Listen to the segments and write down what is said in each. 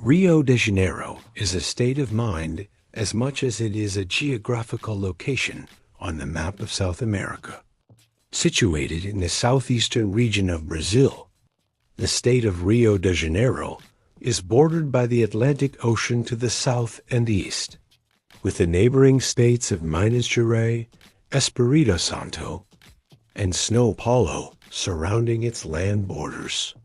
Rio de Janeiro is a state of mind as much as it is a geographical location on the map of South America. Situated in the southeastern region of Brazil, the state of Rio de Janeiro is bordered by the Atlantic Ocean to the south and east, with the neighboring states of Minas Gerais, Espírito Santo, and São Paulo surrounding its land borders.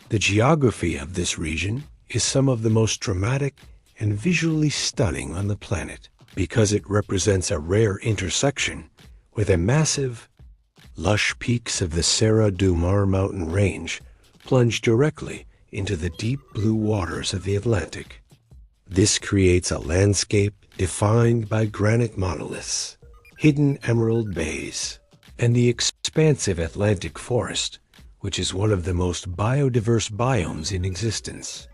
The geography of this region is some of the most dramatic and visually stunning on the planet because it represents a rare intersection with a massive, lush peaks of the Serra do Mar mountain range plunge directly into the deep blue waters of the Atlantic. This creates a landscape defined by granite monoliths, hidden emerald bays, and the expansive Atlantic forest, which is one of the most biodiverse biomes in existence.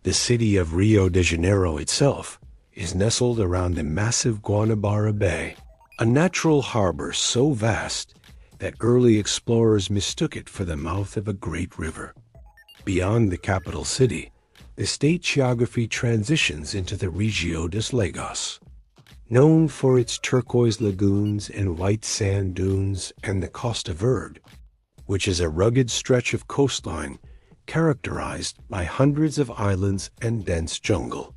The city of Rio de Janeiro itself is nestled around the massive Guanabara Bay, a natural harbor so vast that early explorers mistook it for the mouth of a great river. Beyond the capital city, the state geography transitions into the Região dos Lagos. Known for its turquoise lagoons and white sand dunes, and the Costa Verde, which is a rugged stretch of coastline characterized by hundreds of islands and dense jungle.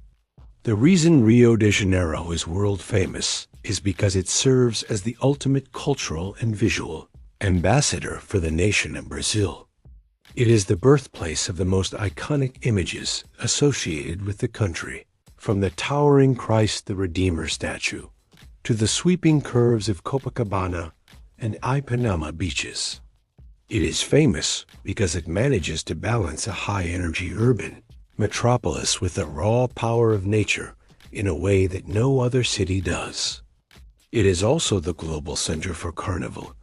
The reason Rio de Janeiro is world famous is because it serves as the ultimate cultural and visual ambassador for the nation of Brazil. It is the birthplace of the most iconic images associated with the country, from the towering Christ the Redeemer statue to the sweeping curves of Copacabana and Ipanema beaches. It is famous because it manages to balance a high-energy urban metropolis with the raw power of nature in a way that no other city does. It is also the global center for Carnival,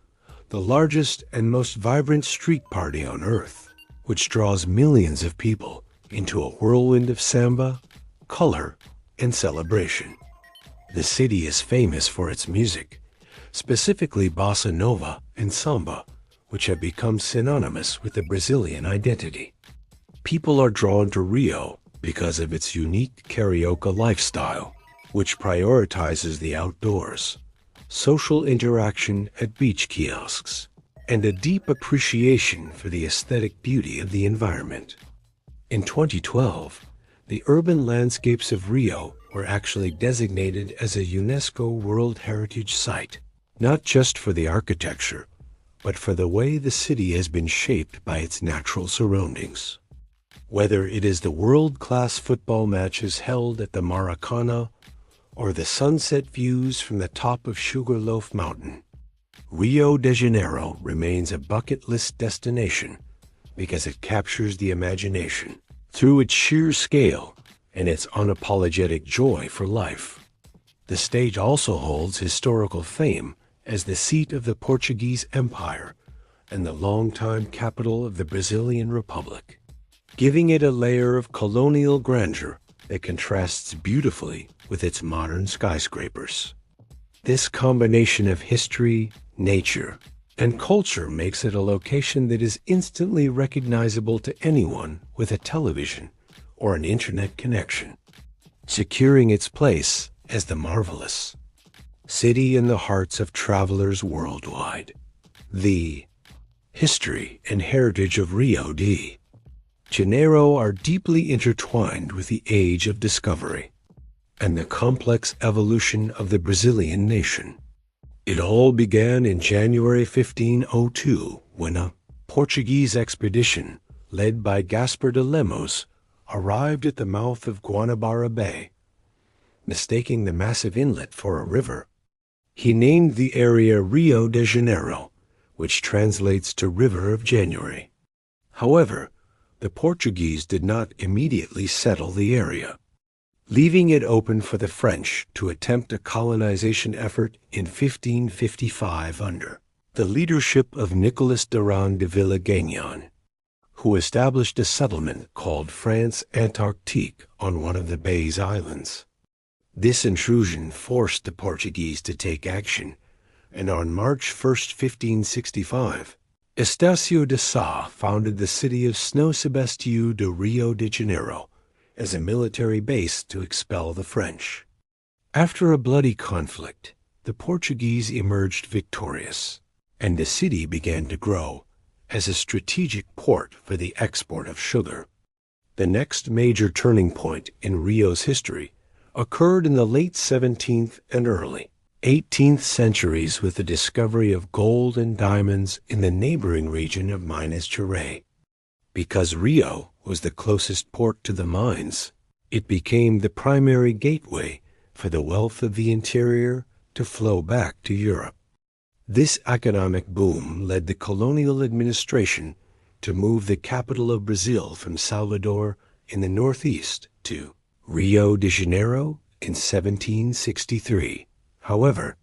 the largest and most vibrant street party on Earth, which draws millions of people into a whirlwind of samba, color, and celebration. The city is famous for its music, specifically bossa nova and samba, which have become synonymous with the Brazilian identity. People are drawn to Rio because of its unique carioca lifestyle, which prioritizes the outdoors, social interaction at beach kiosks, and a deep appreciation for the aesthetic beauty of the environment. In 2012, the urban landscapes of Rio were actually designated as a UNESCO World Heritage Site, not just for the architecture, but for the way the city has been shaped by its natural surroundings. Whether it is the world-class football matches held at the Maracana or the sunset views from the top of Sugarloaf Mountain, Rio de Janeiro remains a bucket list destination because it captures the imagination through its sheer scale and its unapologetic joy for life. The state also holds historical fame as the seat of the Portuguese Empire and the longtime capital of the Brazilian Republic, giving it a layer of colonial grandeur that contrasts beautifully with its modern skyscrapers. This combination of history, nature, and culture makes it a location that is instantly recognizable to anyone with a television or an internet connection, securing its place as the marvelous city in the hearts of travelers worldwide. The history and heritage of Rio de Janeiro are deeply intertwined with the age of discovery and the complex evolution of the Brazilian nation. It all began in January 1502 when a Portuguese expedition led by Gaspar de Lemos arrived at the mouth of Guanabara Bay, mistaking the massive inlet for a river. He named the area Rio de Janeiro, which translates to River of January. However, the Portuguese did not immediately settle the area, leaving it open for the French to attempt a colonization effort in 1555 under the leadership of Nicolas Durand de Villegagnon, who established a settlement called France Antarctique on one of the bay's islands. This intrusion forced the Portuguese to take action, and on March 1, 1565, Estácio de Sá founded the city of São Sebastião do Rio de Janeiro as a military base to expel the French. After a bloody conflict, the Portuguese emerged victorious, and the city began to grow as a strategic port for the export of sugar. The next major turning point in Rio's history occurred in the late 17th and early 18th centuries with the discovery of gold and diamonds in the neighboring region of Minas Gerais. Because Rio was the closest port to the mines, it became the primary gateway for the wealth of the interior to flow back to Europe. This economic boom led the colonial administration to move the capital of Brazil from Salvador in the northeast to Rio de Janeiro in 1763. However,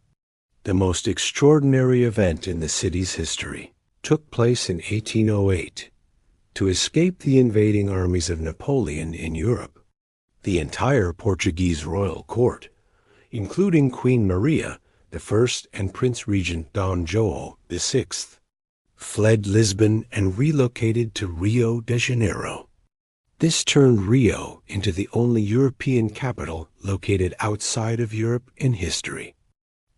the most extraordinary event in the city's history took place in 1808. To escape the invading armies of Napoleon in Europe, the entire Portuguese royal court, including Queen Maria I and Prince Regent Dom João VI, fled Lisbon and relocated to Rio de Janeiro. This turned Rio into the only European capital located outside of Europe in history.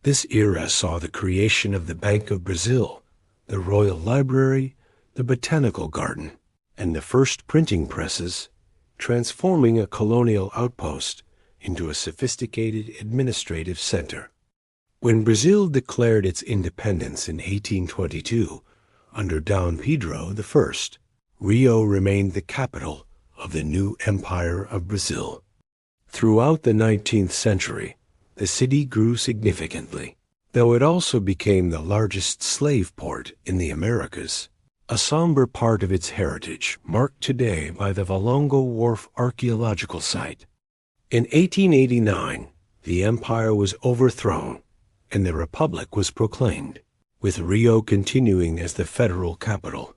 This era saw the creation of the Bank of Brazil, the Royal Library, the Botanical Garden, and the first printing presses, transforming a colonial outpost into a sophisticated administrative center. When Brazil declared its independence in 1822, under Dom Pedro I, Rio remained the capital of the new Empire of Brazil. Throughout the 19th century, the city grew significantly, though it also became the largest slave port in the Americas, a somber part of its heritage marked today by the Valongo Wharf archaeological site. In 1889, the empire was overthrown and the Republic was proclaimed, with Rio continuing as the federal capital.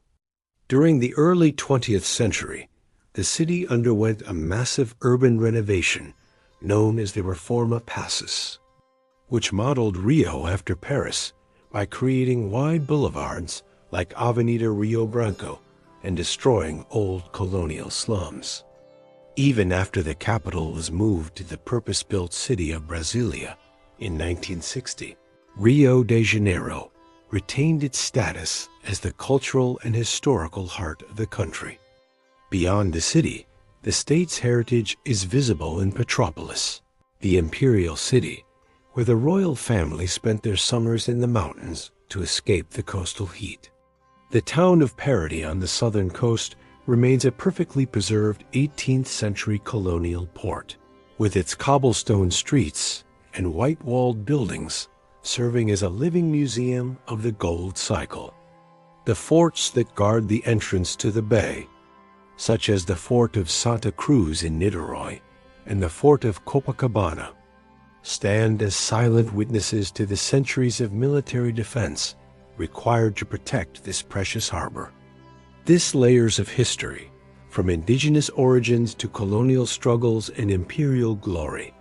During the early 20th century, the city underwent a massive urban renovation known as the Reforma Passus, which modeled Rio after Paris by creating wide boulevards like Avenida Rio Branco and destroying old colonial slums. Even after the capital was moved to the purpose-built city of Brasilia in 1960, Rio de Janeiro retained its status as the cultural and historical heart of the country. Beyond the city, the state's heritage is visible in Metropolis, the imperial city, where the royal family spent their summers in the mountains to escape the coastal heat. The town of Parody on the southern coast remains a perfectly preserved 18th century colonial port, with its cobblestone streets and white-walled buildings serving as a living museum of the gold cycle. The forts that guard the entrance to the bay, such as the fort of Santa Cruz in Niterói and the fort of Copacabana, stand as silent witnesses to the centuries of military defense required to protect this precious harbor. These layers of history, from indigenous origins to colonial struggles and imperial glory,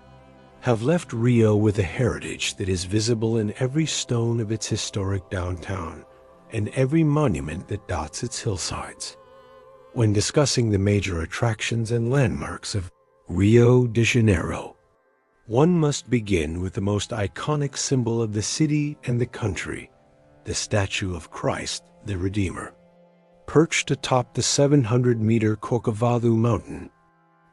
have left Rio with a heritage that is visible in every stone of its historic downtown and every monument that dots its hillsides. When discussing the major attractions and landmarks of Rio de Janeiro, one must begin with the most iconic symbol of the city and the country, the statue of Christ the Redeemer. Perched atop the 700-meter Corcovado Mountain,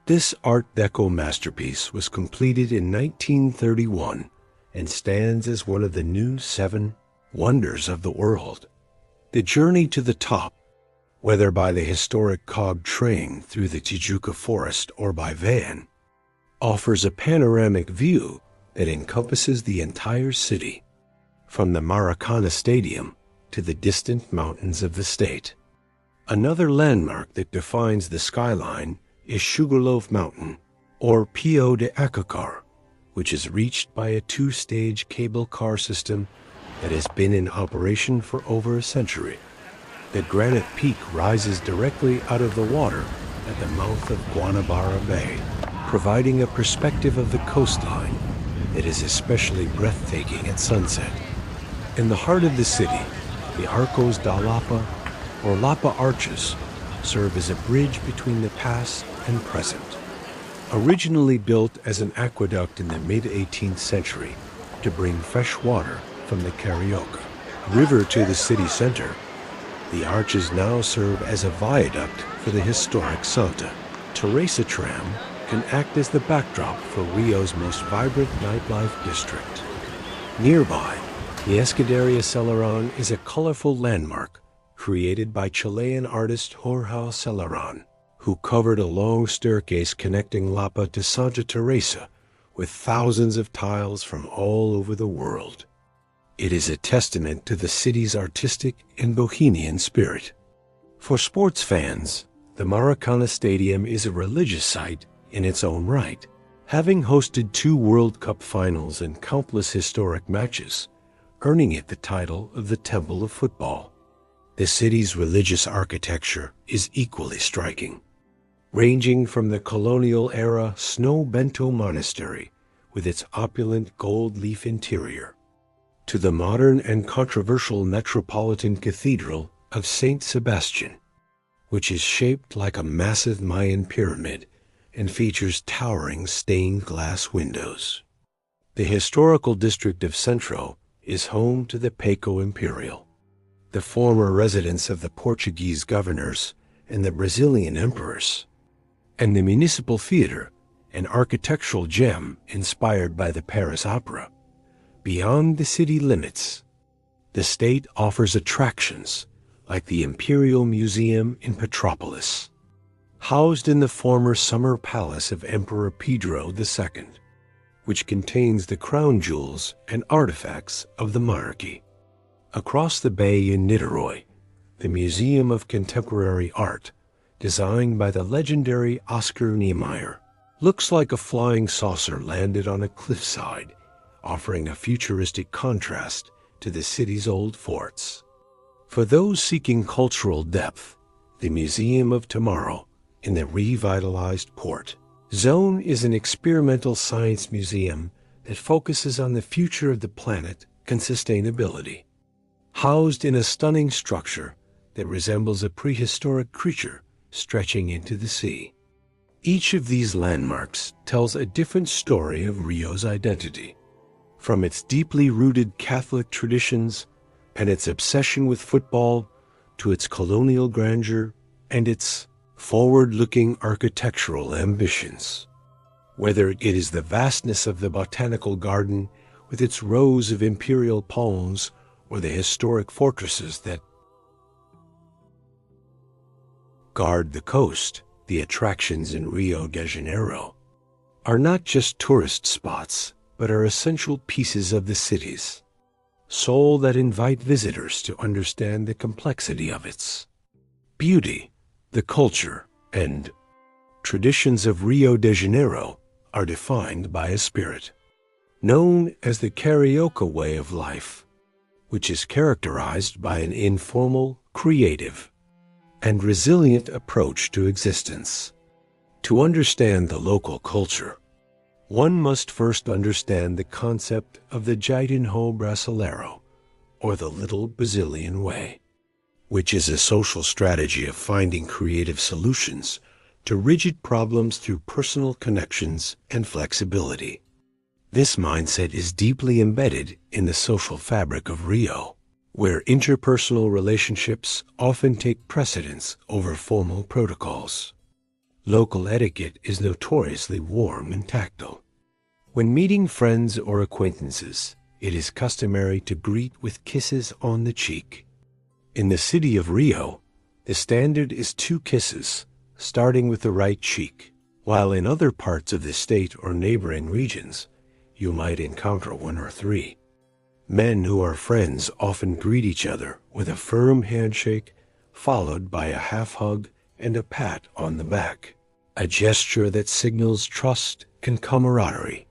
this Art Deco masterpiece was completed in 1931 and stands as one of the new 7 wonders of the world. The journey to the top, whether by the historic cog train through the Tijuca forest or by van, offers a panoramic view that encompasses the entire city, from the Maracana Stadium to the distant mountains of the state. Another landmark that defines the skyline is Sugarloaf Mountain, or Pio de Acacar, which is reached by a 2-stage cable car system that has been in operation for over a century. The granite peak rises directly out of the water at the mouth of Guanabara Bay, providing a perspective of the coastline that is especially breathtaking at sunset. In the heart of the city, the Arcos da Lapa, or Lapa Arches, serve as a bridge between the past and present. Originally built as an aqueduct in the mid-18th century to bring fresh water from the Carioca River to the city center, the arches now serve as a viaduct for the historic Santa Teresa tram can act as the backdrop for Rio's most vibrant nightlife district. Nearby, the Escadaria Selarón is a colorful landmark created by Chilean artist Jorge Selarón, who covered a long staircase connecting Lapa to Santa Teresa with thousands of tiles from all over the world. It is a testament to the city's artistic and bohemian spirit. For sports fans, the Maracana Stadium is a religious site in its own right, having hosted 2 World Cup finals and countless historic matches, earning it the title of the Temple of Football. The city's religious architecture is equally striking, ranging from the colonial-era Snow Bento Monastery with its opulent gold-leaf interior, to the modern and controversial Metropolitan Cathedral of St. Sebastian, which is shaped like a massive Mayan pyramid and features towering stained glass windows. The historical district of Centro is home to the Paço Imperial, the former residence of the Portuguese governors and the Brazilian emperors, and the Municipal Theater, an architectural gem inspired by the Paris Opera. Beyond the city limits, the state offers attractions like the Imperial Museum in Metropolis, housed in the former summer palace of Emperor Pedro II, which contains the crown jewels and artifacts of the monarchy. Across the bay in Niterói, the Museum of Contemporary Art, designed by the legendary Oscar Niemeyer, looks like a flying saucer landed on a cliffside, offering a futuristic contrast to the city's old forts. For those seeking cultural depth, the Museum of Tomorrow in the revitalized port zone is an experimental science museum that focuses on the future of the planet and sustainability. Housed in a stunning structure that resembles a prehistoric creature stretching into the sea. Each of these landmarks tells a different story of Rio's identity, from its deeply rooted Catholic traditions and its obsession with football to its colonial grandeur and its forward-looking architectural ambitions. Whether it is the vastness of the botanical garden with its rows of imperial palms or the historic fortresses that guard the coast, the attractions in Rio de Janeiro are not just tourist spots, but are essential pieces of the city's soul that invite visitors to understand the complexity of its beauty. The culture and traditions of Rio de Janeiro are defined by a spirit known as the Carioca way of life, which is characterized by an informal, creative, and resilient approach to existence. To understand the local culture, one must first understand the concept of the Jeidenho Brasileiro, or the Little Brazilian Way, which is a social strategy of finding creative solutions to rigid problems through personal connections and flexibility. This mindset is deeply embedded in the social fabric of Rio, where interpersonal relationships often take precedence over formal protocols. Local etiquette is notoriously warm and tactile. When meeting friends or acquaintances, it is customary to greet with kisses on the cheek. In the city of Rio, the standard is 2 kisses, starting with the right cheek, while in other parts of the state or neighboring regions, you might encounter 1 or 3. Men who are friends often greet each other with a firm handshake, followed by a half hug and a pat on the back, a gesture that signals trust and camaraderie.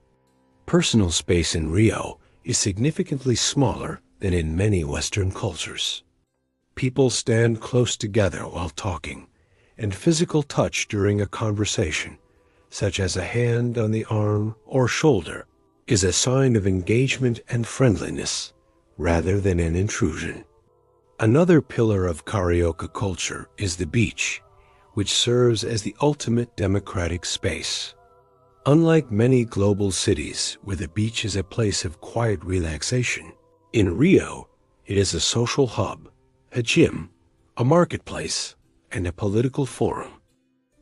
Personal space in Rio is significantly smaller than in many Western cultures. People stand close together while talking, and physical touch during a conversation, such as a hand on the arm or shoulder, is a sign of engagement and friendliness rather than an intrusion. Another pillar of Carioca culture is the beach, which serves as the ultimate democratic space. Unlike many global cities where the beach is a place of quiet relaxation, in Rio, it is a social hub, a gym, a marketplace, and a political forum.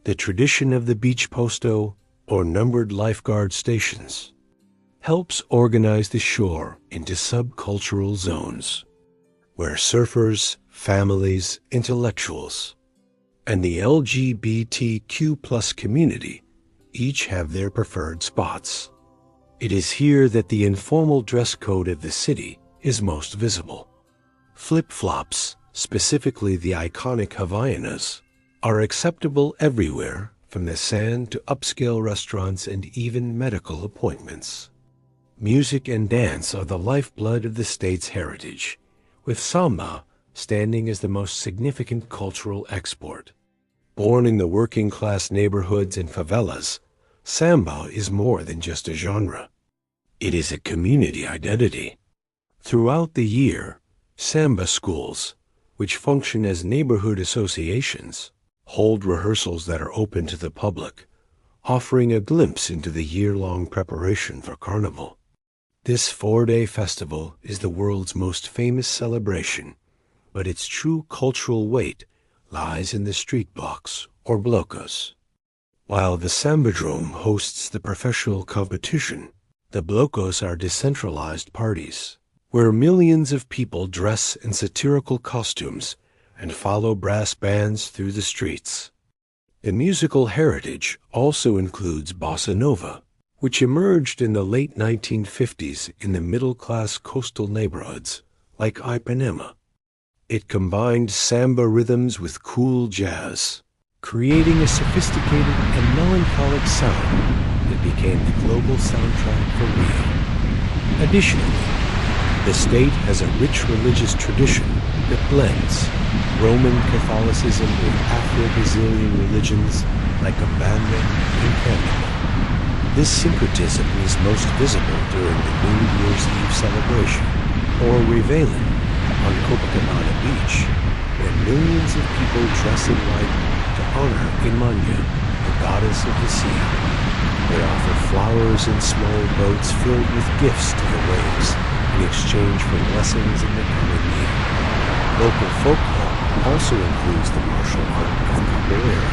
The tradition of the beach posto, or numbered lifeguard stations, helps organize the shore into subcultural zones, where surfers, families, intellectuals, and the LGBTQ+ community each have their preferred spots. It is here that the informal dress code of the city is most visible. Flip-flops, specifically the iconic Havaianas, are acceptable everywhere from the sand to upscale restaurants and even medical appointments. Music and dance are the lifeblood of the state's heritage, with samba standing as the most significant cultural export. Born in the working-class neighborhoods and favelas, samba is more than just a genre. It is a community identity. Throughout the year, samba schools, which function as neighborhood associations, hold rehearsals that are open to the public, offering a glimpse into the year-long preparation for Carnival. This 4-day festival is the world's most famous celebration, but its true cultural weight lies in the street blocks, or blocos. While the Sambadrome hosts the professional competition, the blocos are decentralized parties, where millions of people dress in satirical costumes and follow brass bands through the streets. The musical heritage also includes bossa nova, which emerged in the late 1950s in the middle-class coastal neighborhoods like Ipanema. It combined samba rhythms with cool jazz, creating a sophisticated and melancholic sound that became the global soundtrack for Rio. Additionally, the state has a rich religious tradition that blends Roman Catholicism with Afro-Brazilian religions like Umbanda and Candomblé. This syncretism is most visible during the New Year's Eve celebration, or Reveillon, on Copacabana Beach, where millions of people dress in white to honor Imanya, the goddess of the sea. They offer flowers in small boats filled with gifts to the waves in exchange for blessings in the coming year. Local folklore also includes the martial art of capoeira,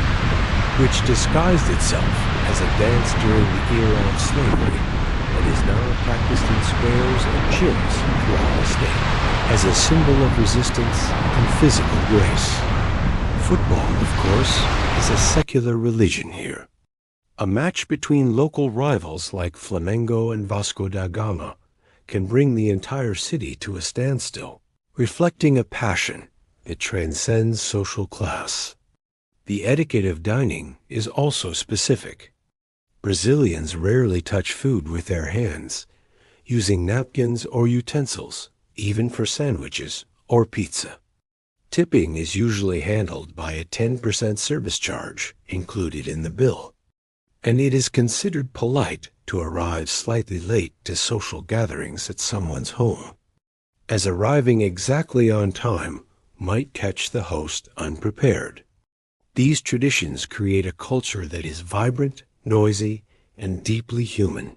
which disguised itself as a dance during the era of slavery and is now practiced in squares and gyms throughout the state as a symbol of resistance and physical grace. Football, of course, is a secular religion here. A match between local rivals like Flamengo and Vasco da Gama can bring the entire city to a standstill, reflecting a passion that transcends social class. The etiquette of dining is also specific. Brazilians rarely touch food with their hands, using napkins or utensils, even for sandwiches or pizza. Tipping is usually handled by a 10% service charge included in the bill, and it is considered polite to arrive slightly late to social gatherings at someone's home, as arriving exactly on time might catch the host unprepared. These traditions create a culture that is vibrant, noisy, and deeply human,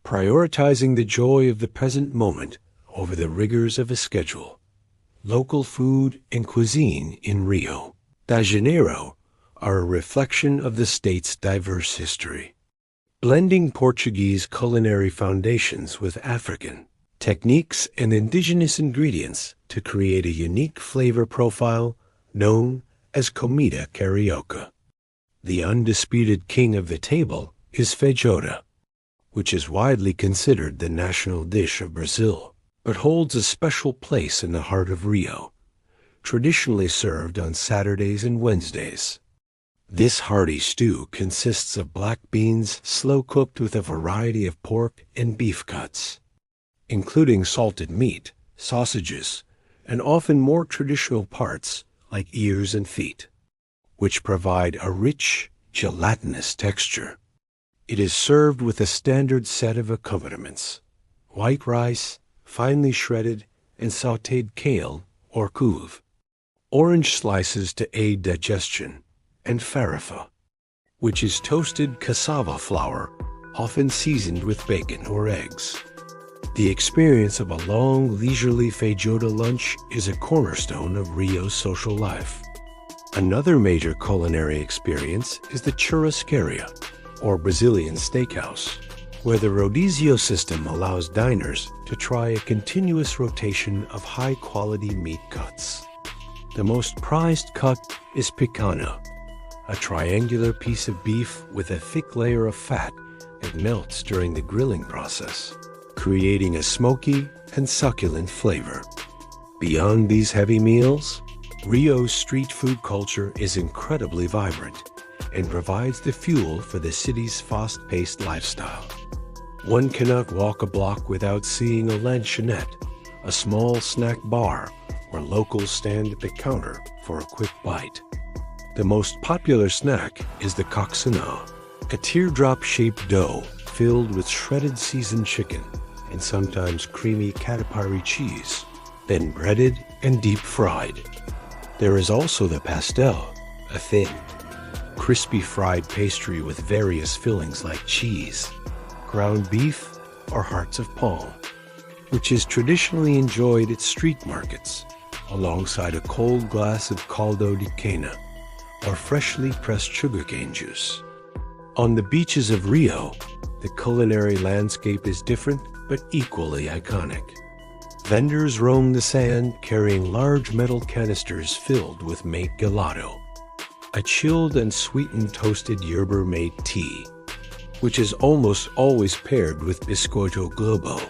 prioritizing the joy of the present moment over the rigors of a schedule. Local food and cuisine in Rio de Janeiro are a reflection of the state's diverse history, blending Portuguese culinary foundations with African techniques and indigenous ingredients to create a unique flavor profile known as comida carioca. The undisputed king of the table is feijoada, which is widely considered the national dish of Brazil, but holds a special place in the heart of Rio, traditionally served on Saturdays and Wednesdays. This hearty stew consists of black beans slow-cooked with a variety of pork and beef cuts, including salted meat, sausages, and often more traditional parts like ears and feet, which provide a rich, gelatinous texture. It is served with a standard set of accompaniments: white rice, finely shredded and sautéed kale or couve, orange slices to aid digestion, and farofa, which is toasted cassava flour often seasoned with bacon or eggs. The experience of a long, leisurely feijoada lunch is a cornerstone of Rio's social life. Another major culinary experience is the churrascaria, or Brazilian steakhouse, where the rodizio system allows diners to try a continuous rotation of high-quality meat cuts. The most prized cut is picanha, a triangular piece of beef with a thick layer of fat that melts during the grilling process, creating a smoky and succulent flavor. Beyond these heavy meals, Rio's street food culture is incredibly vibrant and provides the fuel for the city's fast-paced lifestyle. One cannot walk a block without seeing a lanchonette, a small snack bar, where locals stand at the counter for a quick bite. The most popular snack is the coxinha, a teardrop-shaped dough filled with shredded seasoned chicken and sometimes creamy catupiry cheese, then breaded and deep-fried. There is also the pastel, a thin, crispy fried pastry with various fillings like cheese, ground beef, or hearts of palm, which is traditionally enjoyed at street markets alongside a cold glass of caldo de cana, or freshly pressed sugarcane juice. On the beaches of Rio, the culinary landscape is different but equally iconic. Vendors roam the sand carrying large metal canisters filled with mate gelato, a chilled and sweetened toasted yerba-mate tea, which is almost always paired with biscoito globo,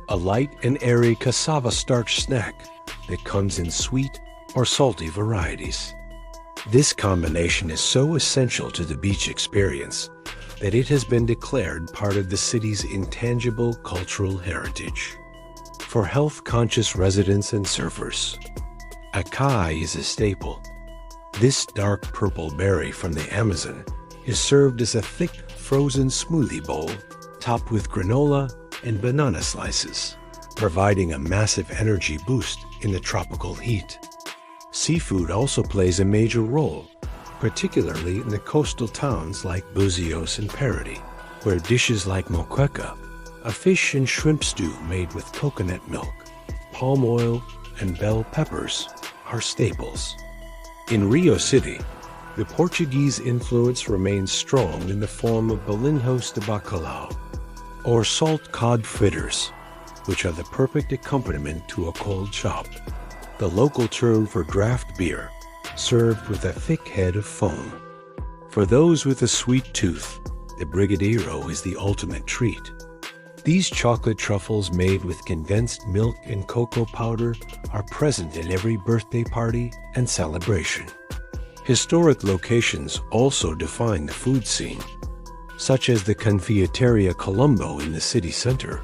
a light and airy cassava starch snack that comes in sweet or salty varieties. This combination is so essential to the beach experience that it has been declared part of the city's intangible cultural heritage. For health-conscious residents and surfers, acai is a staple. This dark purple berry from the Amazon is served as a thick, frozen smoothie bowl topped with granola and banana slices, providing a massive energy boost in the tropical heat. Seafood also plays a major role, particularly in the coastal towns like Buzios and Parody, where dishes like moqueca, a fish and shrimp stew made with coconut milk, palm oil, and bell peppers, are staples. In Rio City, the Portuguese influence remains strong in the form of bolinhos de bacalhau, or salt cod fritters, which are the perfect accompaniment to a cold chop, the local term for draft beer, served with a thick head of foam. For those with a sweet tooth, the brigadeiro is the ultimate treat. These chocolate truffles made with condensed milk and cocoa powder are present in every birthday party and celebration. Historic locations also define the food scene, such as the Confeiteria Colombo in the city center,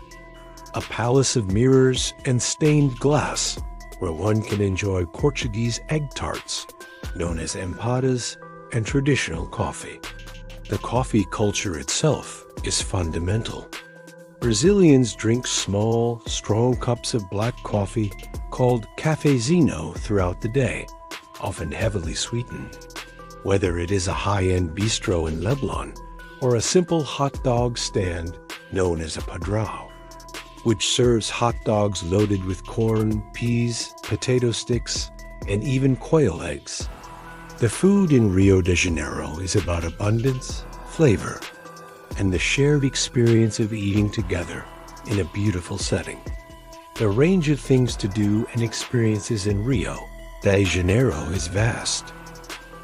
a palace of mirrors and stained glass where one can enjoy Portuguese egg tarts, known as empadas, and traditional coffee. The coffee culture itself is fundamental. Brazilians drink small, strong cups of black coffee called cafezinho throughout the day, often heavily sweetened. Whether it is a high-end bistro in Leblon or a simple hot dog stand known as a padrao, which serves hot dogs loaded with corn, peas, potato sticks, and even quail eggs. The food in Rio de Janeiro is about abundance, flavor, and the shared experience of eating together in a beautiful setting. The range of things to do and experiences in Rio de Janeiro is vast,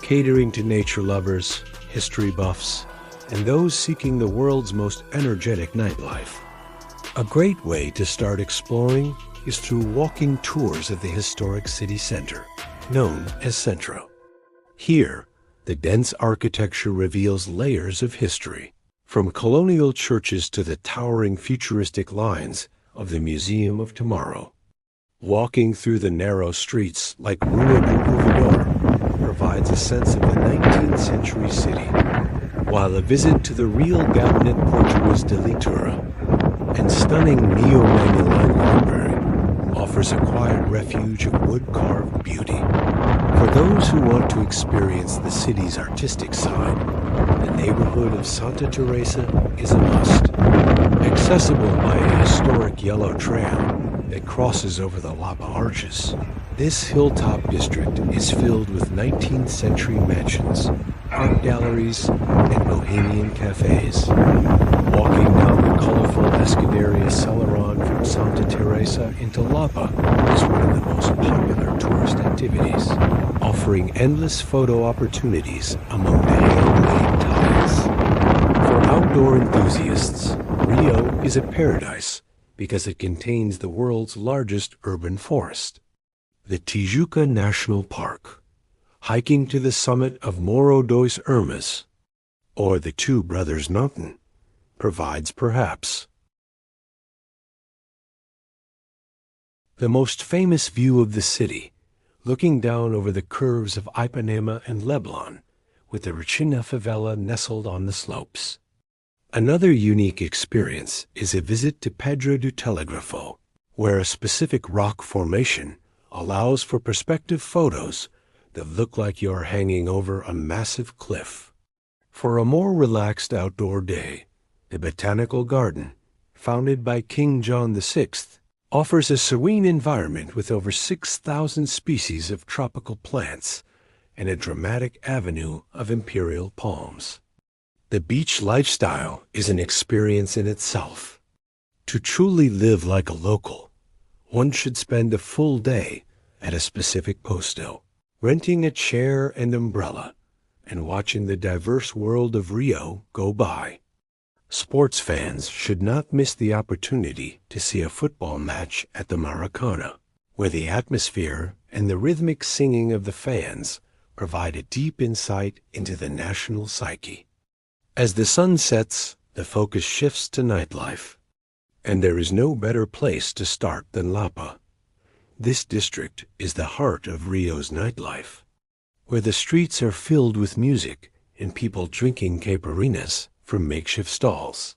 catering to nature lovers, history buffs, and those seeking the world's most energetic nightlife. A great way to start exploring is through walking tours of the historic city center, known as Centro. Here, the dense architecture reveals layers of history, from colonial churches to the towering futuristic lines of the Museum of Tomorrow. Walking through the narrow streets like Rua do Ouvidor provides a sense of the 19th century city, while a visit to the Real Gabinet Português de Leitura and stunning neo-Manueline library offers a quiet refuge of wood-carved beauty. For those who want to experience the city's artistic side, the neighborhood of Santa Teresa is a must. Accessible by a historic yellow tram that crosses over the Lapa arches, this hilltop district is filled with 19th century mansions, art galleries, and bohemian cafes. Walking down the colorful Escadaria Selarón from Santa Teresa into Lapa is one of the most popular tourist activities, offering endless photo opportunities among the hand-laid tiles. For outdoor enthusiasts, Rio is a paradise because it contains the world's largest urban forest. The Tijuca National Park, hiking to the summit of Morro dos Hermes, or the Two Brothers Mountain, provides perhaps the most famous view of the city, looking down over the curves of Ipanema and Leblon, with the Regina favela nestled on the slopes. Another unique experience is a visit to Pedra do Telegrafo, where a specific rock formation allows for perspective photos that look like you're hanging over a massive cliff. For a more relaxed outdoor day, the Botanical Garden, founded by King John VI, offers a serene environment with over 6,000 species of tropical plants and a dramatic avenue of imperial palms. The beach lifestyle is an experience in itself. To truly live like a local, one should spend a full day at a specific posto, renting a chair and umbrella, and watching the diverse world of Rio go by. Sports fans should not miss the opportunity to see a football match at the Maracana, where the atmosphere and the rhythmic singing of the fans provide a deep insight into the national psyche. As the sun sets, the focus shifts to nightlife, and there is no better place to start than Lapa. This district is the heart of Rio's nightlife, where the streets are filled with music and people drinking caipirinhas from makeshift stalls.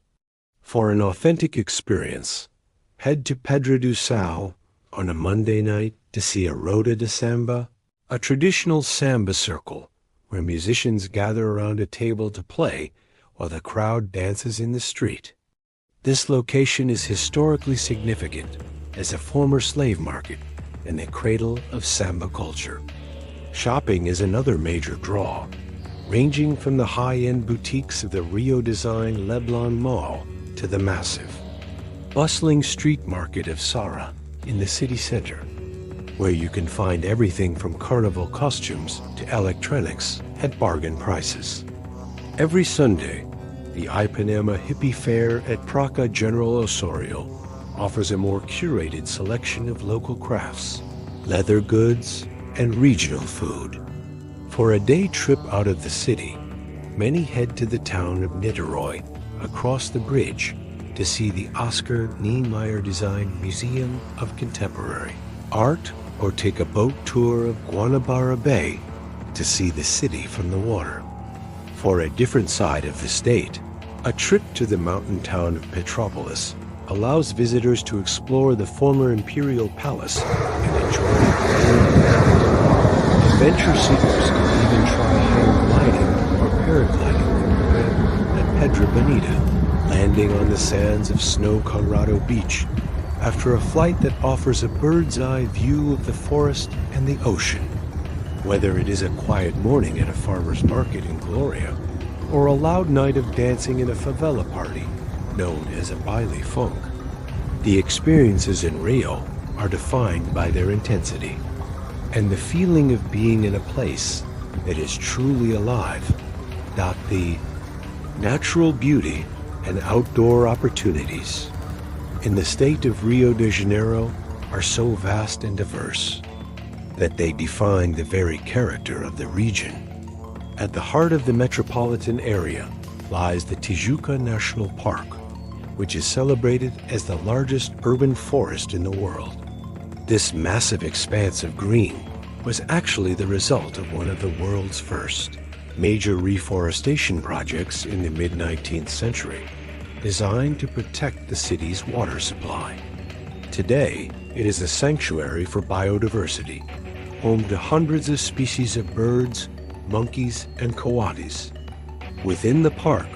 For an authentic experience, head to Pedra do Sal on a Monday night to see a Roda de Samba, a traditional samba circle where musicians gather around a table to play while the crowd dances in the street. This location is historically significant as a former slave market and the cradle of samba culture. Shopping is another major draw, ranging from the high-end boutiques of the Rio-designed Leblon Mall to the massive, bustling street market of Sara in the city center, where you can find everything from carnival costumes to electronics at bargain prices. Every Sunday, the Ipanema Hippie Fair at Praça General Osorio offers a more curated selection of local crafts, leather goods, and regional food. For a day trip out of the city, many head to the town of Niterói across the bridge to see the Oscar Niemeyer-designed Museum of Contemporary Art, or take a boat tour of Guanabara Bay to see the city from the water. For a different side of the state, a trip to the mountain town of Metropolis allows visitors to explore the former imperial palace and enjoy the adventure seekers can even try hang gliding or paragliding at Pedra Bonita, landing on the sands of Snow Colorado Beach after a flight that offers a bird's-eye view of the forest and the ocean. Whether it is a quiet morning at a farmer's market in Gloria, or a loud night of dancing in a favela party known as a baile funk, the experiences in Rio are defined by their intensity and the feeling of being in a place that is truly alive. The natural beauty and outdoor opportunities in the state of Rio de Janeiro are so vast and diverse that they define the very character of the region. At the heart of the metropolitan area lies the Tijuca National Park, which is celebrated as the largest urban forest in the world. This massive expanse of green was actually the result of one of the world's first major reforestation projects in the mid-19th century, designed to protect the city's water supply. Today, it is a sanctuary for biodiversity, home to hundreds of species of birds, monkeys, and coatis. Within the park,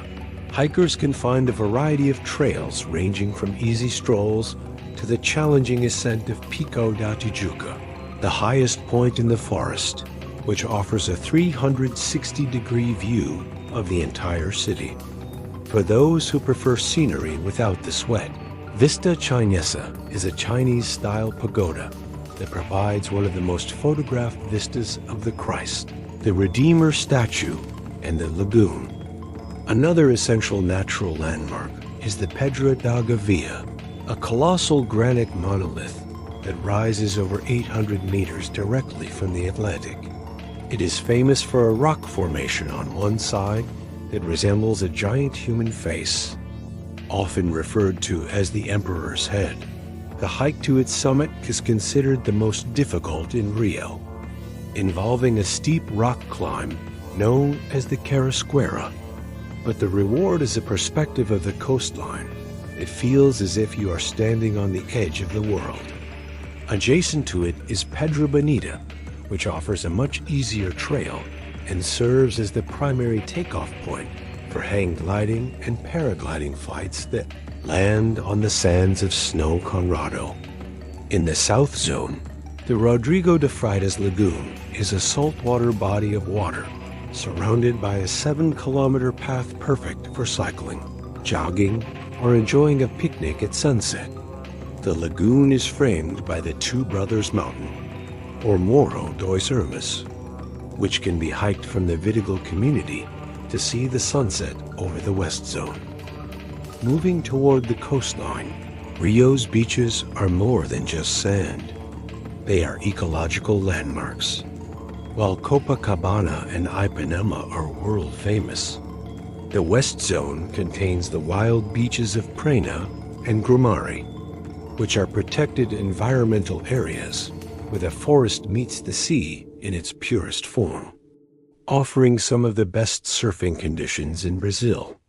hikers can find a variety of trails ranging from easy strolls to the challenging ascent of Pico da Tijuca, the highest point in the forest, which offers a 360-degree view of the entire city. For those who prefer scenery without the sweat, Vista Chinesa is a Chinese-style pagoda that provides one of the most photographed vistas of the Christ, the Redeemer statue, and the lagoon. Another essential natural landmark is the Pedra da Gavia, a colossal granite monolith that rises over 800 meters directly from the Atlantic. It is famous for a rock formation on one side that resembles a giant human face, often referred to as the Emperor's Head. The hike to its summit is considered the most difficult in Rio, involving a steep rock climb known as the Carrasquera. But the reward is a perspective of the coastline. It feels as if you are standing on the edge of the world. Adjacent to it is Pedra Bonita, which offers a much easier trail and serves as the primary takeoff point for hang gliding and paragliding flights that land on the sands of Snow Conrado. In the South Zone, the Rodrigo de Freitas Lagoon is a saltwater body of water surrounded by a 7-kilometer path perfect for cycling, jogging, or enjoying a picnic at sunset. The lagoon is framed by the Two Brothers Mountain, or Morro dos Irmãos, which can be hiked from the Vidigal community to see the sunset over the West Zone. Moving toward the coastline, Rio's beaches are more than just sand. They are ecological landmarks. While Copacabana and Ipanema are world famous, the West Zone contains the wild beaches of Praia and Grumari, which are protected environmental areas where the forest meets the sea in its purest form, offering some of the best surfing conditions in Brazil.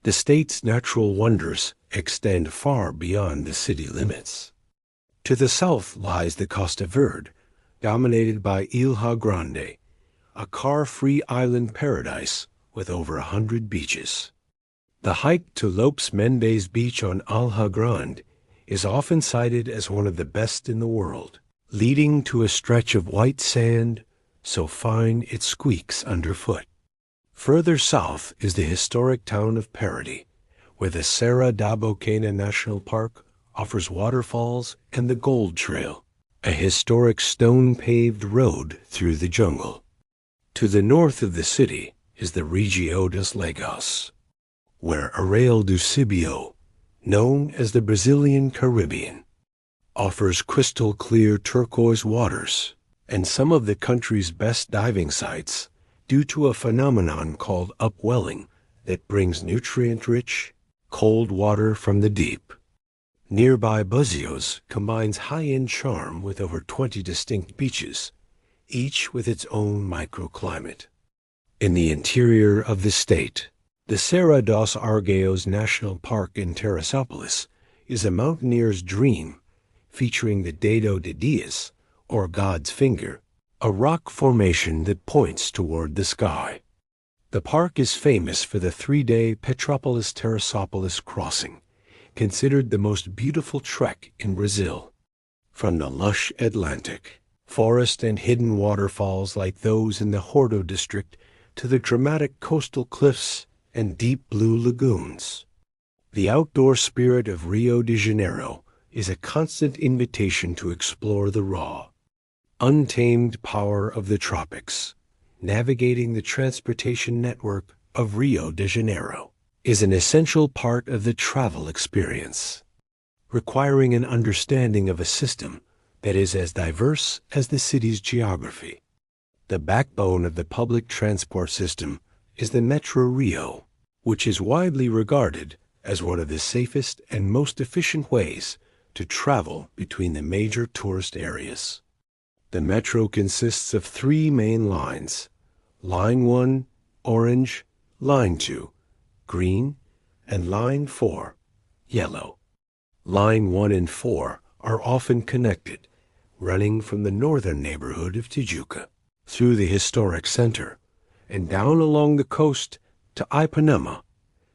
The state's natural wonders extend far beyond the city limits. To the south lies the Costa Verde, dominated by Ilha Grande, a car-free island paradise with over 100 beaches. The hike to Lopes Mendes Beach on Ilha Grande is often cited as one of the best in the world, leading to a stretch of white sand so fine it squeaks underfoot. Further south is the historic town of Parati, where the Serra da Bocaina National Park offers waterfalls and the Gold Trail, a historic stone-paved road through the jungle. To the north of the city is the Regio dos Lagos, where Arraial do Cibio, known as the Brazilian Caribbean, offers crystal-clear turquoise waters and some of the country's best diving sites due to a phenomenon called upwelling that brings nutrient-rich, cold water from the deep. Nearby Búzios combines high-end charm with over 20 distinct beaches, each with its own microclimate. In the interior of the state, the Serra dos Argeios National Park in Teresópolis is a mountaineer's dream, featuring the Dedo de Dias, or God's Finger, a rock formation that points toward the sky. The park is famous for the 3-day Petrópolis-Teresópolis crossing, considered the most beautiful trek in Brazil. From the lush Atlantic, forest and hidden waterfalls like those in the Horto district to the dramatic coastal cliffs and deep blue lagoons. The outdoor spirit of Rio de Janeiro is a constant invitation to explore the raw, untamed power of the tropics. Navigating the transportation network of Rio de Janeiro is an essential part of the travel experience, requiring an understanding of a system that is as diverse as the city's geography. The backbone of the public transport system is the Metro Rio, which is widely regarded as one of the safest and most efficient ways to travel between the major tourist areas. The metro consists of 3 main lines: Line 1, orange; Line 2, green; and Line 4, yellow. Line 1 and 4 are often connected, running from the northern neighborhood of Tijuca through the historic center and down along the coast to Ipanema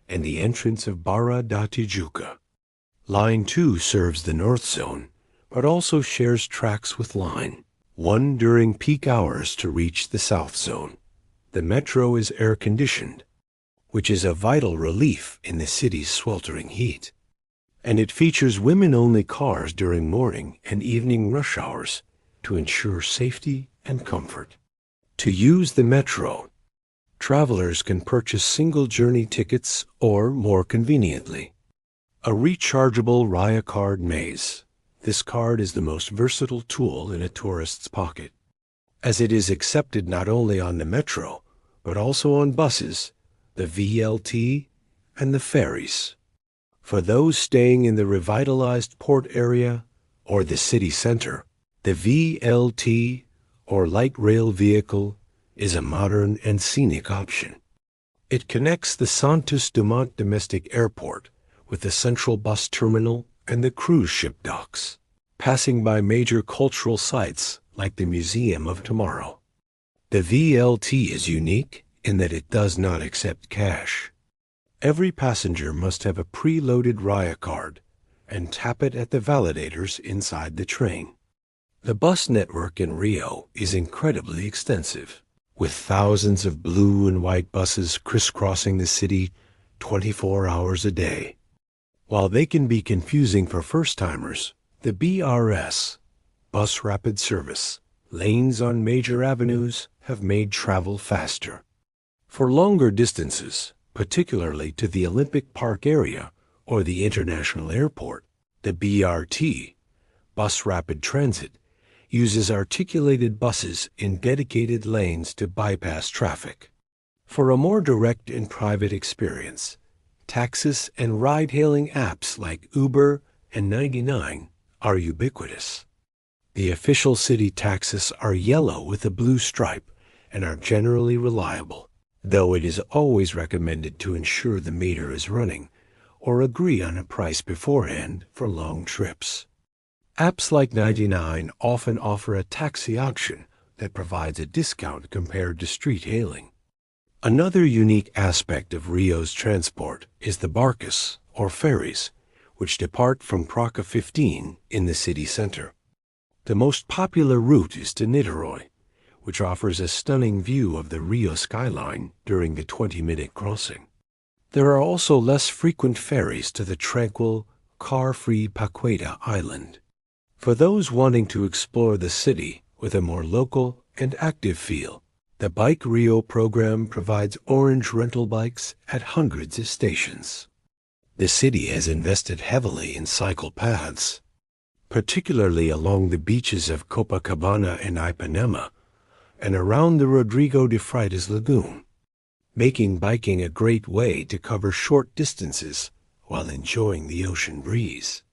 and the entrance of Barra da Tijuca. Line 2 serves the north zone, but also shares tracks with Line 1 during peak hours to reach the south zone. The metro is air-conditioned, which is a vital relief in the city's sweltering heat. And it features women-only cars during morning and evening rush hours to ensure safety and comfort. To use the metro, travelers can purchase single-journey tickets or, more conveniently, a rechargeable Raya card maze. This card is the most versatile tool in a tourist's pocket, as it is accepted not only on the metro, but also on buses, the VLT, and the ferries. For those staying in the revitalized port area or the city center, the VLT, or light rail vehicle, is a modern and scenic option. It connects the Santos Dumont Domestic Airport with the central bus terminal and the cruise ship docks, passing by major cultural sites like the Museum of Tomorrow. The VLT is unique in that it does not accept cash. Every passenger must have a preloaded Raya card and tap it at the validators inside the train. The bus network in Rio is incredibly extensive, with thousands of blue and white buses crisscrossing the city 24 hours a day. While they can be confusing for first-timers, the BRS, Bus Rapid Service, lanes on major avenues have made travel faster. For longer distances, particularly to the Olympic Park area or the International Airport, the BRT, Bus Rapid Transit, uses articulated buses in dedicated lanes to bypass traffic. For a more direct and private experience, taxis and ride-hailing apps like Uber and 99 are ubiquitous. The official city taxis are yellow with a blue stripe and are generally reliable, though it is always recommended to ensure the meter is running or agree on a price beforehand for long trips. Apps like 99 often offer a taxi auction that provides a discount compared to street hailing. Another unique aspect of Rio's transport is the barcas, or ferries, which depart from Praca 15 in the city center. The most popular route is to Niterói, which offers a stunning view of the Rio skyline during the 20-minute crossing. There are also less frequent ferries to the tranquil, car-free Paqueta Island. For those wanting to explore the city with a more local and active feel, the Bike Rio program provides orange rental bikes at hundreds of stations. The city has invested heavily in cycle paths, particularly along the beaches of Copacabana and Ipanema and around the Rodrigo de Freitas Lagoon, making biking a great way to cover short distances while enjoying the ocean breeze.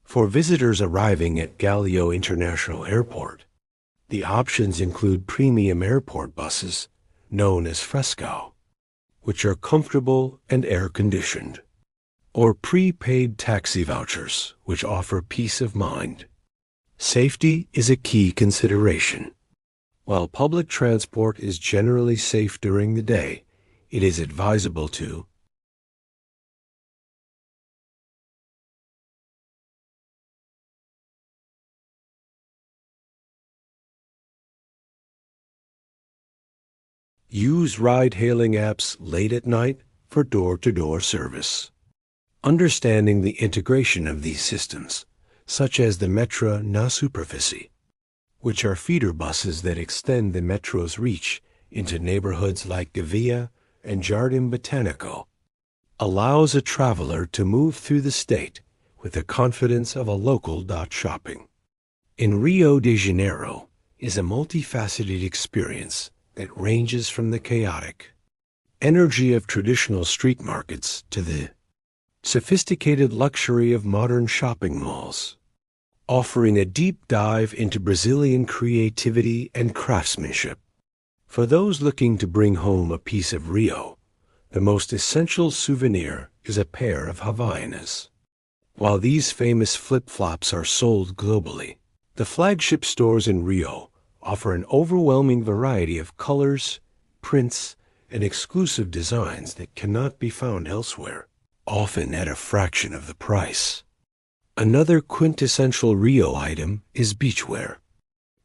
For visitors arriving at Galeão International Airport, the options include premium airport buses, known as Fresco, which are comfortable and air-conditioned, or prepaid taxi vouchers, which offer peace of mind. Safety is a key consideration. While public transport is generally safe during the day, it is advisable to use ride-hailing apps late at night for door-to-door service. Understanding the integration of these systems, such as the Metra na Superfície, which are feeder buses that extend the metro's reach into neighborhoods like Gavia and Jardim Botânico, allows a traveler to move through the state with the confidence of a local shopping. In Rio de Janeiro is a multifaceted experience that ranges from the chaotic energy of traditional street markets to the sophisticated luxury of modern shopping malls, offering a deep dive into Brazilian creativity and craftsmanship. For those looking to bring home a piece of Rio, the most essential souvenir is a pair of Havaianas. While these famous flip-flops are sold globally, The flagship stores in Rio offer an overwhelming variety of colors, prints, and exclusive designs that cannot be found elsewhere, often at a fraction of the price. Another quintessential Rio item is beachwear.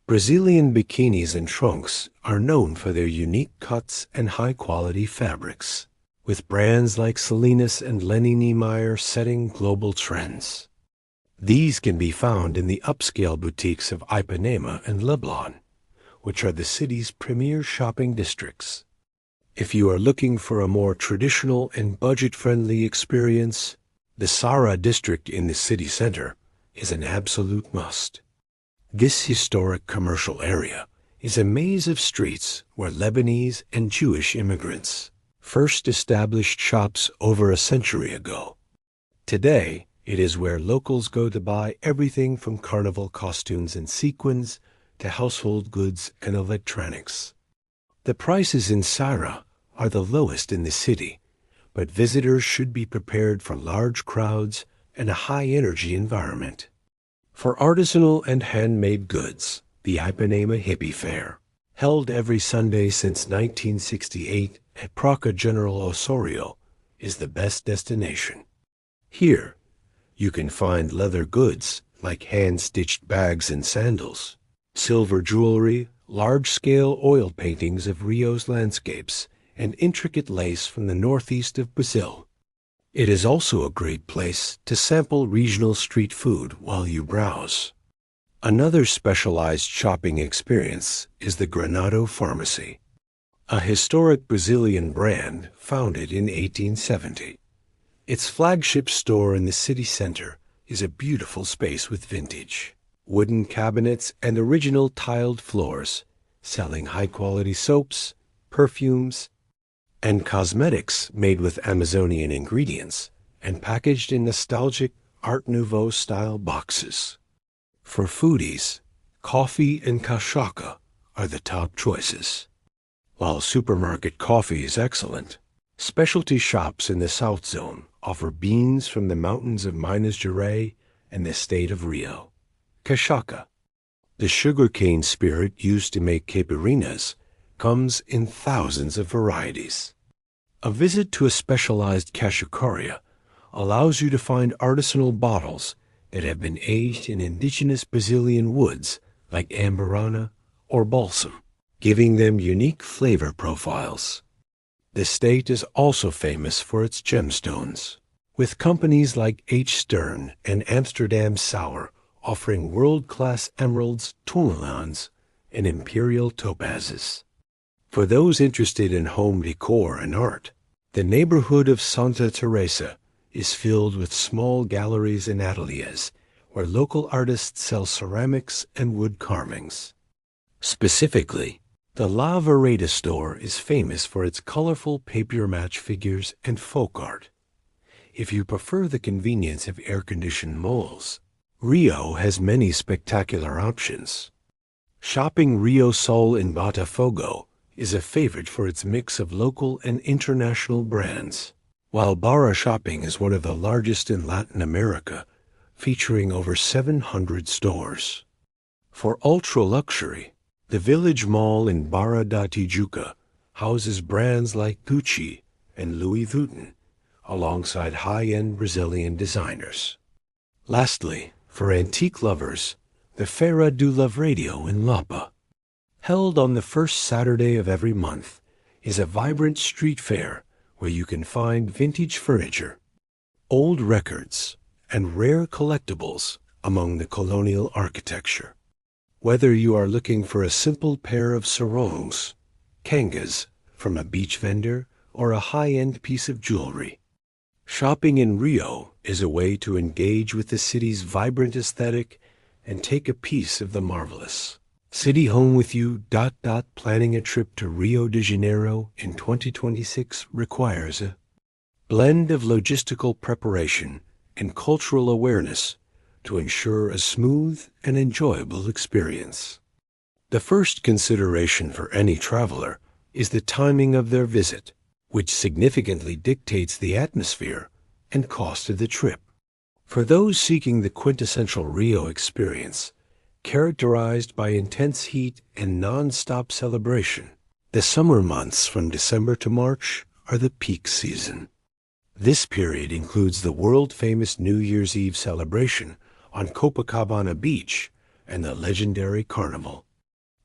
Brazilian bikinis and trunks are known for their unique cuts and high-quality fabrics, with brands like Salinas and Lenny Niemeyer setting global trends. These can be found in the upscale boutiques of Ipanema and Leblon, which are the city's premier shopping districts. If you are looking for a more traditional and budget-friendly experience, the Sara district in the city center is an absolute must. This historic commercial area is a maze of streets where Lebanese and Jewish immigrants first established shops over a century ago. Today, it is where locals go to buy everything from carnival costumes and sequins to household goods and electronics. The prices in Sara are the lowest in the city, but visitors should be prepared for large crowds and a high-energy environment. For artisanal and handmade goods, the Ipanema Hippie Fair, held every Sunday since 1968 at Praca General Osorio, is the best destination. Here, you can find leather goods like hand-stitched bags and sandals, silver jewelry, large-scale oil paintings of Rio's landscapes, and intricate lace from the northeast of Brazil. It is also a great place to sample regional street food while you browse. Another specialized shopping experience is the Granado Pharmacy, a historic Brazilian brand founded in 1870. Its flagship store in the city center is a beautiful space with vintage, wooden cabinets and original tiled floors, selling high-quality soaps, perfumes, and cosmetics made with Amazonian ingredients and packaged in nostalgic Art Nouveau-style boxes. For foodies, coffee and cachaça are the top choices. While supermarket coffee is excellent, specialty shops in the South Zone offer beans from the mountains of Minas Gerais and the state of Rio. Cachaça, the sugarcane spirit used to make caipirinhas, comes in thousands of varieties. A visit to a specialized cachaçaria allows you to find artisanal bottles that have been aged in indigenous Brazilian woods like amburana or balsam, giving them unique flavor profiles. The state is also famous for its gemstones, with companies like H. Stern and Amsterdam Sour offering world-class emeralds, tourmalins, and imperial topazes. For those interested in home decor and art, the neighborhood of Santa Teresa is filled with small galleries and ateliers where local artists sell ceramics and wood carvings. Specifically, the La Vereda store is famous for its colorful papier-mâché figures and folk art. If you prefer the convenience of air-conditioned malls, Rio has many spectacular options. Shopping Rio Sol in Botafogo is a favorite for its mix of local and international brands, while Barra Shopping is one of the largest in Latin America, featuring over 700 stores. For ultra-luxury, the Village Mall in Barra da Tijuca houses brands like Gucci and Louis Vuitton, alongside high-end Brazilian designers. Lastly, for antique lovers, the Feira do Lavradio in Lapa, held on the first Saturday of every month, is a vibrant street fair where you can find vintage furniture, old records, and rare collectibles among the colonial architecture. Whether you are looking for a simple pair of sarongs, kangas from a beach vendor, or a high-end piece of jewelry, shopping in Rio is a way to engage with the city's vibrant aesthetic and take a piece of the marvelous. City home with you. Planning a trip to Rio de Janeiro in 2026 requires a blend of logistical preparation and cultural awareness to ensure a smooth and enjoyable experience. The first consideration for any traveler is the timing of their visit, which significantly dictates the atmosphere and cost of the trip. For those seeking the quintessential Rio experience, characterized by intense heat and non-stop celebration. The summer months from December to March are the peak season. This period includes the world-famous New Year's Eve celebration on Copacabana Beach and the legendary Carnival,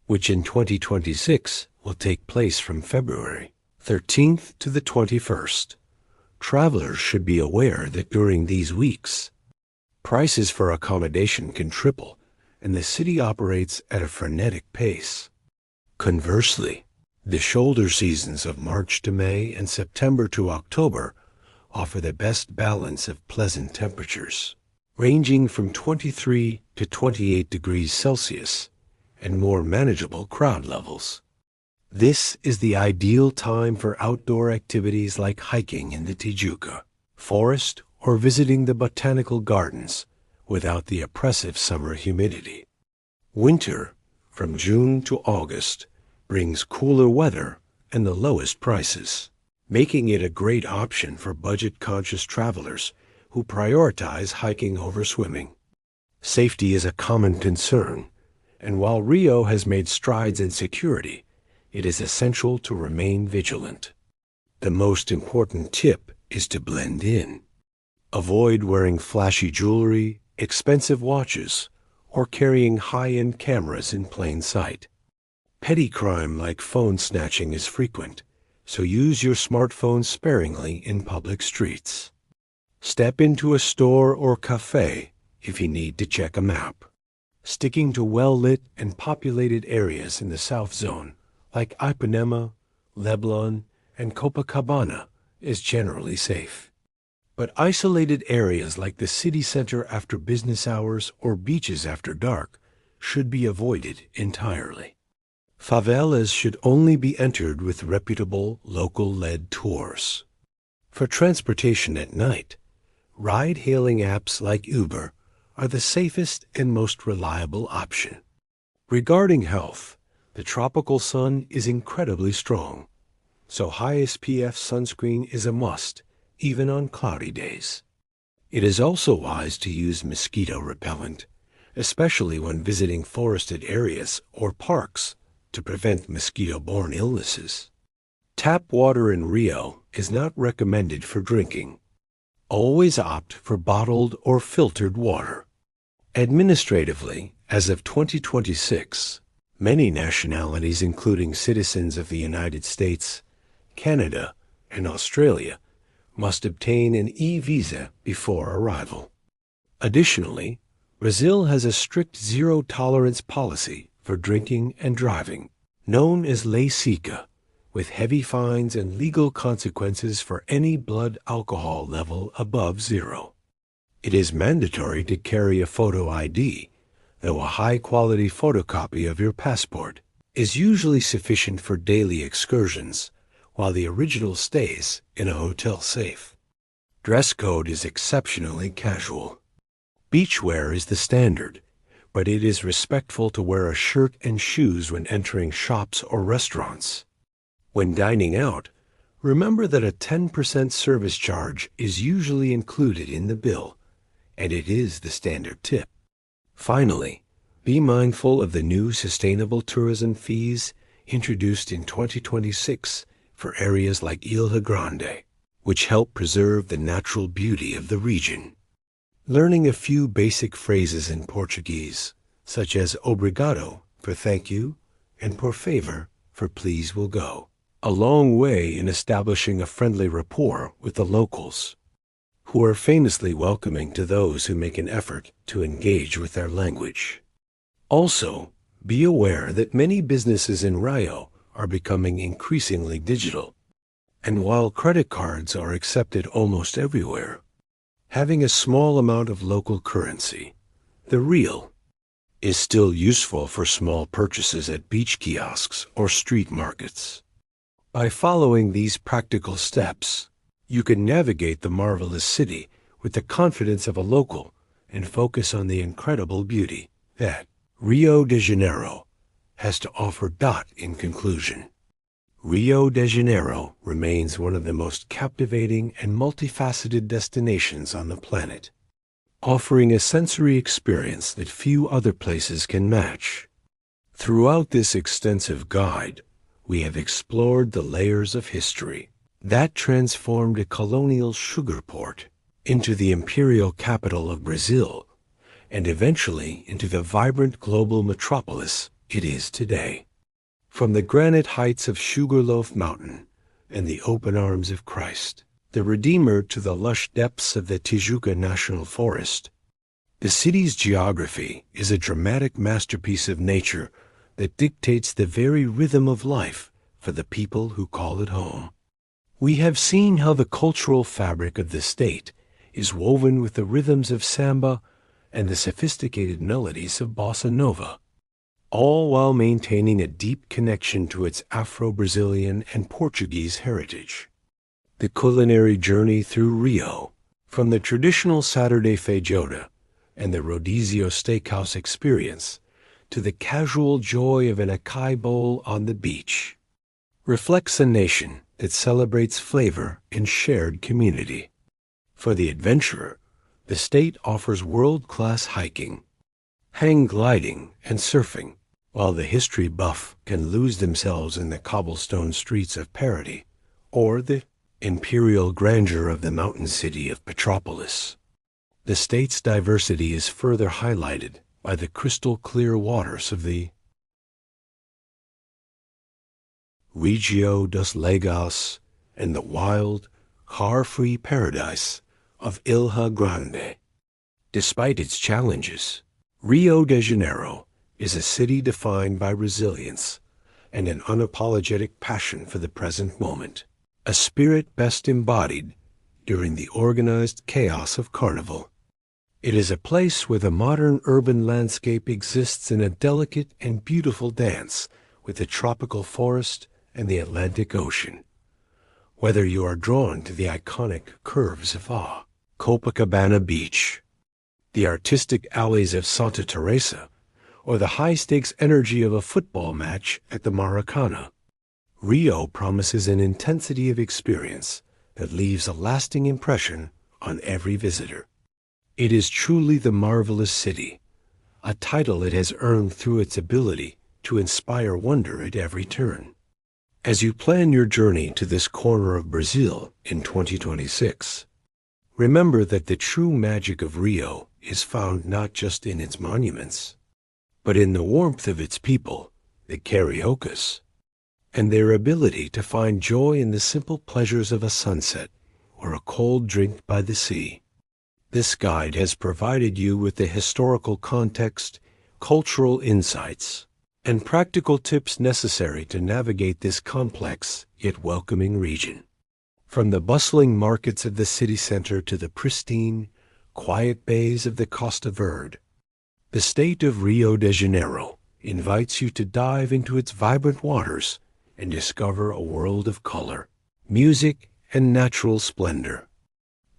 which in 2026 will take place from February 13th to the 21st. Travelers should be aware that during these weeks, prices for accommodation can triple, and the city operates at a frenetic pace. Conversely, the shoulder seasons of March to May and September to October offer the best balance of pleasant temperatures, ranging from 23 to 28 degrees Celsius, and more manageable crowd levels. This is the ideal time for outdoor activities like hiking in the Tijuca forest or visiting the botanical gardens without the oppressive summer humidity. Winter, from June to August, brings cooler weather and the lowest prices, making it a great option for budget-conscious travelers who prioritize hiking over swimming. Safety is a common concern, and while Rio has made strides in security, it is essential to remain vigilant. The most important tip is to blend in. Avoid wearing flashy jewelry, expensive watches, or carrying high-end cameras in plain sight. Petty crime like phone snatching is frequent, so use your smartphone sparingly in public streets. Step into a store or cafe if you need to check a map. Sticking to well-lit and populated areas in the South Zone, like Ipanema, Leblon, and Copacabana, is generally safe. But isolated areas like the city center after business hours or beaches after dark should be avoided entirely. Favelas should only be entered with reputable, local-led tours. For transportation at night, ride-hailing apps like Uber are the safest and most reliable option. Regarding health, the tropical sun is incredibly strong, so high SPF sunscreen is a must, even on cloudy days. It is also wise to use mosquito repellent, especially when visiting forested areas or parks, to prevent mosquito-borne illnesses. Tap water in Rio is not recommended for drinking. Always opt for bottled or filtered water. Administratively, as of 2026, many nationalities, including citizens of the United States, Canada, and Australia, must obtain an e-visa before arrival. Additionally, Brazil has a strict zero-tolerance policy for drinking and driving, known as Lei Seca, with heavy fines and legal consequences for any blood alcohol level above 0. It is mandatory to carry a photo ID, though a high-quality photocopy of your passport is usually sufficient for daily excursions, while the original stays in a hotel safe. Dress code is exceptionally casual. Beachwear is the standard, but it is respectful to wear a shirt and shoes when entering shops or restaurants. When dining out, remember that a 10% service charge is usually included in the bill, and it is the standard tip. Finally, be mindful of the new sustainable tourism fees introduced in 2026 for areas like Ilha Grande, which help preserve the natural beauty of the region. Learning a few basic phrases in Portuguese, such as obrigado for thank you and por favor for please, will go a long way in establishing a friendly rapport with the locals, who are famously welcoming to those who make an effort to engage with their language. Also, be aware that many businesses in Rio are becoming increasingly digital, and while credit cards are accepted almost everywhere, having a small amount of local currency, the real, is still useful for small purchases at beach kiosks or street markets. By following these practical steps, you can navigate the marvelous city with the confidence of a local and focus on the incredible beauty that Rio de Janeiro has to offer. In conclusion, Rio de Janeiro remains one of the most captivating and multifaceted destinations on the planet, offering a sensory experience that few other places can match. Throughout this extensive guide, we have explored the layers of history that transformed a colonial sugar port into the imperial capital of Brazil, and eventually into the vibrant global metropolis it is today. From the granite heights of Sugarloaf Mountain and the open arms of Christ, the Redeemer, to the lush depths of the Tijuca National Forest, the city's geography is a dramatic masterpiece of nature that dictates the very rhythm of life for the people who call it home. We have seen how the cultural fabric of the state is woven with the rhythms of samba and the sophisticated melodies of bossa nova, all while maintaining a deep connection to its Afro-Brazilian and Portuguese heritage. The culinary journey through Rio, from the traditional Saturday feijoada and the Rodizio Steakhouse experience to the casual joy of an acai bowl on the beach, reflects a nation that celebrates flavor and shared community. For the adventurer, the state offers world-class hiking, hang gliding, and surfing, while the history buff can lose themselves in the cobblestone streets of Parody or the imperial grandeur of the mountain city of Metropolis. The state's diversity is further highlighted by the crystal-clear waters of the Rio dos Lagos and the wild, car-free paradise of Ilha Grande. Despite its challenges, Rio de Janeiro is a city defined by resilience and an unapologetic passion for the present moment, a spirit best embodied during the organized chaos of Carnival. It is a place where the modern urban landscape exists in a delicate and beautiful dance with the tropical forest and the Atlantic Ocean. Whether you are drawn to the iconic curves of Copacabana Beach, the artistic alleys of Santa Teresa, or the high-stakes energy of a football match at the Maracana, Rio promises an intensity of experience that leaves a lasting impression on every visitor. It is truly the marvelous city, a title it has earned through its ability to inspire wonder at every turn. As you plan your journey to this corner of Brazil in 2026, remember that the true magic of Rio is found not just in its monuments, but in the warmth of its people, the cariocas, and their ability to find joy in the simple pleasures of a sunset or a cold drink by the sea. This guide has provided you with the historical context, cultural insights, and practical tips necessary to navigate this complex yet welcoming region. From the bustling markets of the city center to the pristine, quiet bays of the Costa Verde, the state of Rio de Janeiro invites you to dive into its vibrant waters and discover a world of color, music, and natural splendor.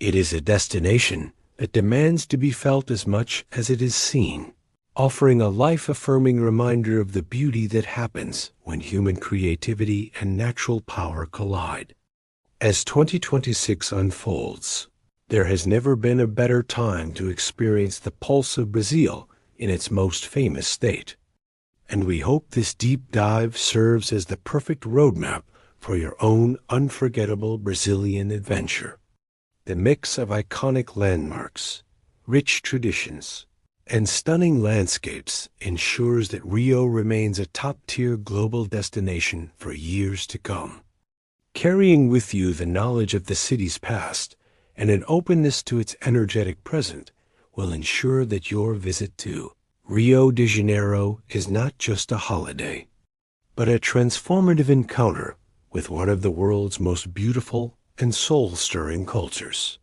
It is a destination that demands to be felt as much as it is seen, offering a life-affirming reminder of the beauty that happens when human creativity and natural power collide. As 2026 unfolds, there has never been a better time to experience the pulse of Brazil in its most famous state. And we hope this deep dive serves as the perfect roadmap for your own unforgettable Brazilian adventure. The mix of iconic landmarks, rich traditions, and stunning landscapes ensures that Rio remains a top-tier global destination for years to come. Carrying with you the knowledge of the city's past and an openness to its energetic present will ensure that your visit to Rio de Janeiro is not just a holiday, but a transformative encounter with one of the world's most beautiful and soul-stirring cultures.